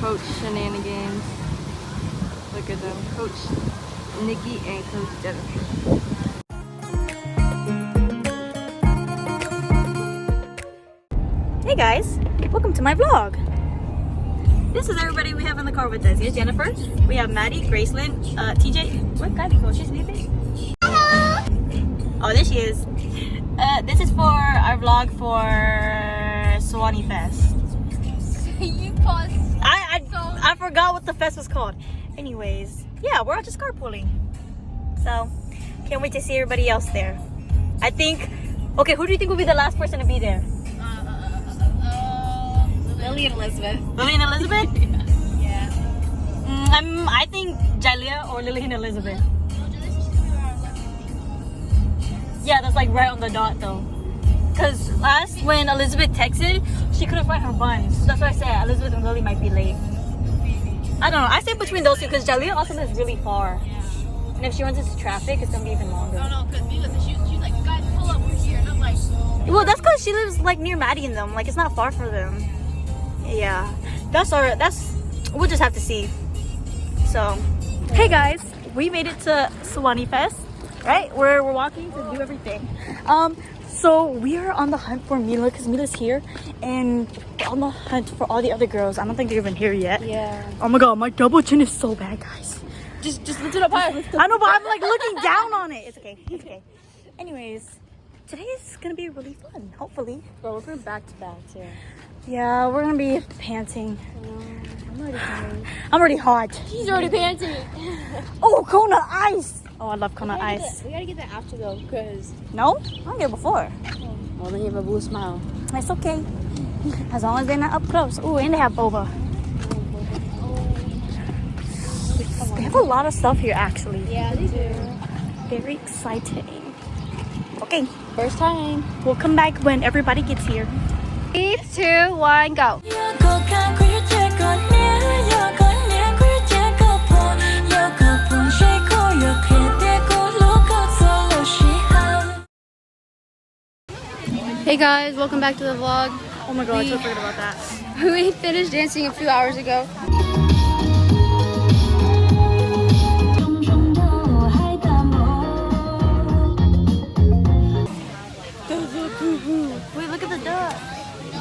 coach shenanigans. Look at them, Coach Nikki and Coach Jennifer. Hey guys, welcome to my vlog. This is everybody we have in the car with us. Here's Jennifer. We have Maddie, Gracelyn, TJ. Where Kylie go? She's sleeping. Oh, there she is. This is for our vlog for Suwanee Fest. You paused. I forgot what the fest was called. Anyways, yeah, we're all just carpooling. So, can't wait to see everybody else there. I think, okay, who do you think will be the last person to be there? Lily and Elizabeth. Lily and Elizabeth? Yeah. I think Jalea or Lily and Elizabeth. Yeah, that's like right on the dot though. Cause last when Elizabeth texted, she couldn't find her buns. That's why I said Elizabeth and Lily might be late. I don't know. I say between those two because Jalea also lives really far. Yeah. And if she runs into traffic, it's gonna be even longer. I don't know, because she's like, guys, pull up, we're here. And I'm like, Well, that's because she lives like near Maddie and them. Like it's not far for them. Yeah, we'll just have to see. So, hey guys, we made it to Suwanee Fest, right? We're walking to do everything. So we are on the hunt for Mila because Mila's here, and we're on the hunt for all the other girls. I don't think they're even here yet. yeah. Oh my god, my double chin is so bad, guys. Just lift it up high. I know, but I'm like looking down on it. It's okay. It's okay. Anyways, today is gonna be really fun. Hopefully. Bro, we're going back to back too. Yeah, we're gonna be panting. I'm already tired. I'm already hot. He's already panting. Oh, Kona Ice! Oh, I love Kona Ice. We gotta get that after though, because. No? I don't get it before. Well, then you have a blue smile. It's okay. As long as they're not up close. Ooh, and they have boba. They have a lot of stuff here, actually. Yeah, they do. Very exciting. Okay, First time. we'll come back when everybody gets here. 3, 2, 1, go. Hey guys, welcome back to the vlog. Oh my god, I totally forgot about that. We finished dancing a few hours ago. Wait, look at the duck.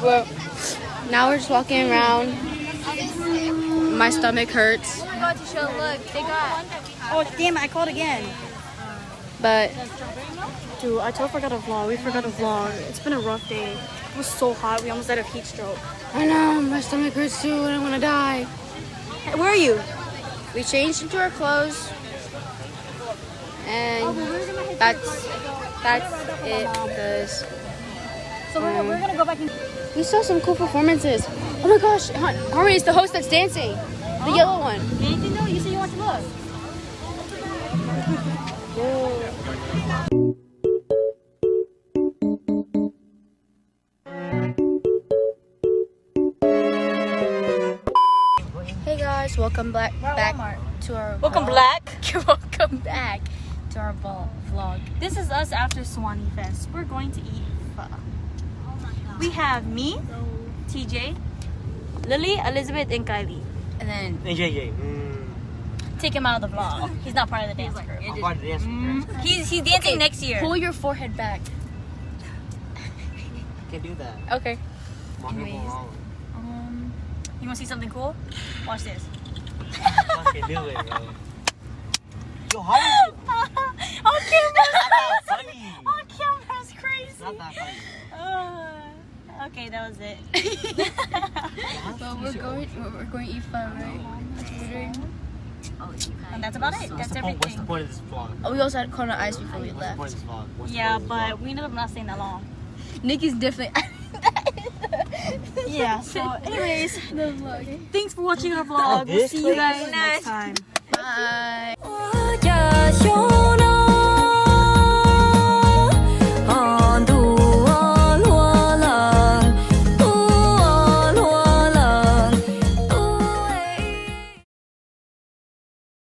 Well, now we're just walking around. My stomach hurts, Oh, damn it, I called again. but Dude, I totally forgot to vlog. We forgot to vlog. It's been a rough day. It was so hot. We almost died of heat stroke. I know my stomach hurts too and I want to die. Hey, where are you? We changed into our clothes, and that's it. Because So we're gonna go back and... we saw some cool performances. Oh my gosh, Harmony is the host that's dancing, the yellow one. Anything though? You said you want to look. Hey guys, welcome back to our Welcome vlog. Welcome back to our vlog. This is us after Suwanee Fest. We're going to eat pho. We have me, TJ, Lily, Elizabeth, and Kylie. And then NHK. Take him out of the vlog. He's not part of the dance group. I'm part of the dance group. He's dancing next year. pull your forehead back. Can't do that. Okay. Anyways. You want to see something cool? Watch this. Fucking do it, bro. Yo, how is it? On camera. Not that funny. On camera is crazy. Not that funny. Okay, that was it. Well, we're going to eat pho, right? And that's about it. That's What's the everything. point of this vlog? Oh, we also had Kona Ice before we What's the left. point of this vlog? What's the Yeah, point of this but we ended up not staying that long. Nikki's definitely. Yeah, so anyways, The vlog. thanks for watching our vlog. We'll This see you place? guys next time. Bye.